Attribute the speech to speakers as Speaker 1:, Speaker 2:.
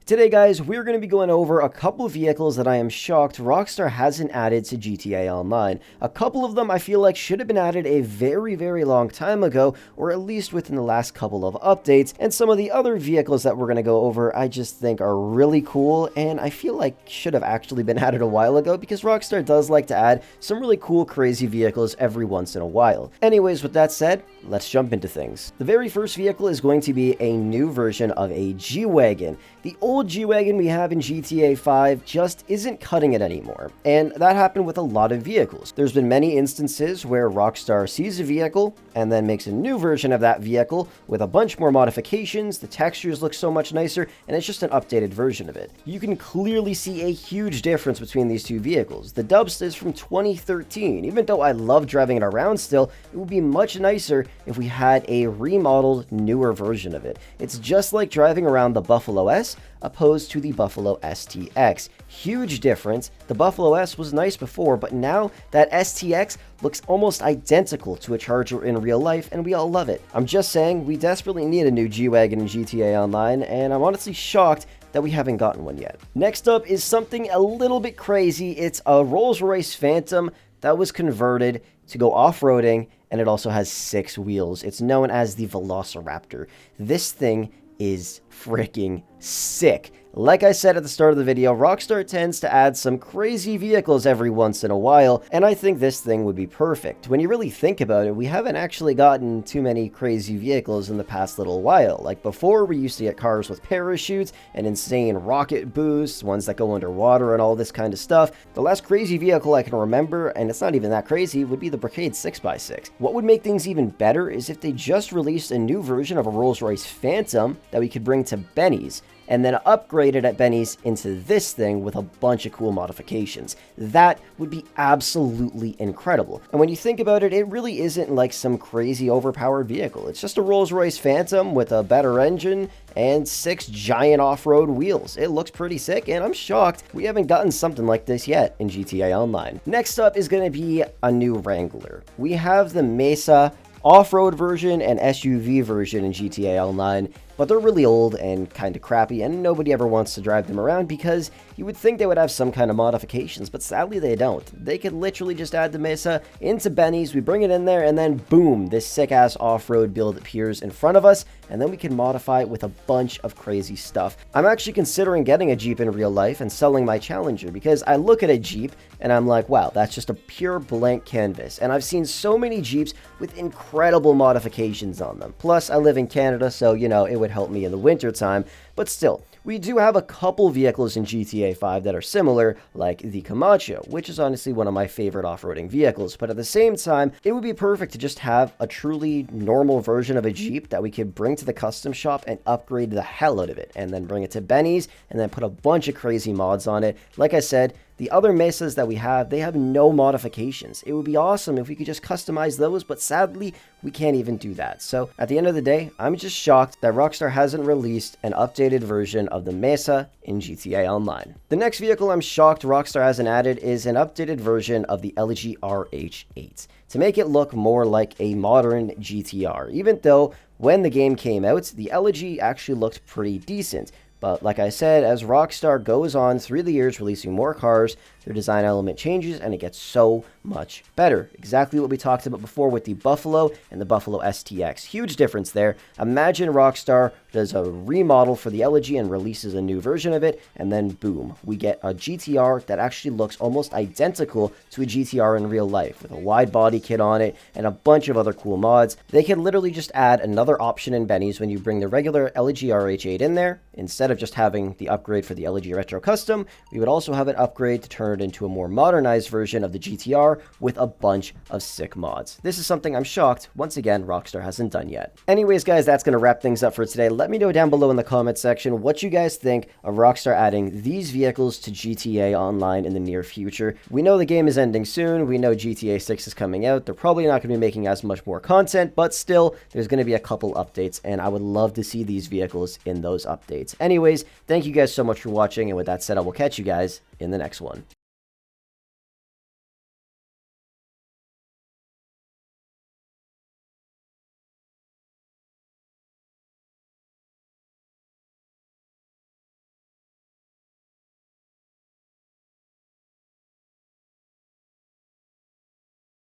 Speaker 1: Today, guys, we're going to be going over a couple of vehicles that I am shocked Rockstar hasn't added to GTA Online. A couple of them I feel like should have been added a very long time ago, or at least within the last couple of updates, and some of the other vehicles that we're going to go over I just think are really cool, and I feel like should have actually been added a while ago, because Rockstar does like to add some really cool, crazy vehicles every once in a while. Anyways, with that said, let's jump into things. The very first vehicle is going to be a new version of a G-Wagon. The old G-Wagon we have in GTA 5 just isn't cutting it anymore, and that happened with a lot of vehicles. There's been many instances where Rockstar sees a vehicle and then makes a new version of that vehicle with a bunch more modifications, the textures look so much nicer, and it's just an updated version of it. You can clearly see a huge difference between these two vehicles. The Dubsta is from 2013. Even though I love driving it around still, it would be much nicer if we had a remodeled, newer version of it. It's just like driving around the Buffalo S opposed to the Buffalo STX. Huge difference. The Buffalo S was nice before, but now that STX looks almost identical to a Charger in real life, and we all love it. I'm just saying, we desperately need a new G-Wagon in GTA Online, and I'm honestly shocked that we haven't gotten one yet. Next up is something a little bit crazy. It's a Rolls-Royce Phantom that was converted to go off-roading, and it also has 6 wheels. It's known as the Velociraptor. This thing is freaking sick. Like I said at the start of the video, Rockstar tends to add some crazy vehicles every once in a while, and I think this thing would be perfect. When you really think about it, we haven't actually gotten too many crazy vehicles in the past little while. Like before, we used to get cars with parachutes and insane rocket boosts, ones that go underwater and all this kind of stuff. The last crazy vehicle I can remember, and it's not even that crazy, would be the Brigade 6x6. What would make things even better is if they just released a new version of a Rolls-Royce Phantom that we could bring to Benny's, and then upgrade it at Benny's into this thing with a bunch of cool modifications. That would be absolutely incredible. And when you think about it, it really isn't like some crazy overpowered vehicle. It's just a Rolls-Royce Phantom with a better engine and 6 giant off-road wheels. It looks pretty sick, and I'm shocked we haven't gotten something like this yet in GTA Online. Next up is going to be a new Wrangler. We have the Mesa off-road version and SUV version in GTA Online, but they're really old and kind of crappy, and nobody ever wants to drive them around because you would think they would have some kind of modifications, but sadly they don't. They could literally just add the Mesa into Benny's, we bring it in there, and then boom, this sick-ass off-road build appears in front of us, and then we can modify it with a bunch of crazy stuff. I'm actually considering getting a Jeep in real life and selling my Challenger, because I look at a Jeep and I'm like, wow, that's just a pure blank canvas, and I've seen so many Jeeps with incredible modifications on them. Plus, I live in Canada, so, you know, it would help me in the winter time, but still, we do have a couple vehicles in GTA 5 that are similar, like the Camacho, which is honestly one of my favorite off-roading vehicles, but at the same time, it would be perfect to just have a truly normal version of a Jeep that we could bring to the custom shop and upgrade the hell out of it, and then bring it to Benny's, and then put a bunch of crazy mods on it. Like I said, the other Mesas that we have, they have no modifications. It would be awesome if we could just customize those, but sadly, we can't even do that. So at the end of the day, I'm just shocked that Rockstar hasn't released an updated version of the Mesa in GTA Online. The next vehicle I'm shocked Rockstar hasn't added is an updated version of the LG RH8 to make it look more like a modern GTR, even though when the game came out, the LG actually looked pretty decent. But like I said, as Rockstar goes on through the years releasing more cars, their design element changes and it gets so much better. Exactly what we talked about before with the Buffalo and the Buffalo STX. Huge difference there. Imagine Rockstar does a remodel for the LG and releases a new version of it, and then boom, we get a GTR that actually looks almost identical to a GTR in real life, with a wide body kit on it and a bunch of other cool mods. They can literally just add another option in Benny's when you bring the regular LG RH8 in there. Instead of just having the upgrade for the LG Retro Custom, we would also have an upgrade to turn it into a more modernized version of the GTR with a bunch of sick mods. This is something I'm shocked, once again, Rockstar hasn't done yet. Anyways, guys, that's going to wrap things up for today. Let me know down below in the comment section what you guys think of Rockstar adding these vehicles to GTA Online in the near future. We know the game is ending soon. We know GTA 6 is coming out. They're probably not going to be making as much more content, but still, there's going to be a couple updates, and I would love to see these vehicles in those updates. Anyways, thank you guys so much for watching, and with that said, I will catch you guys in the next one.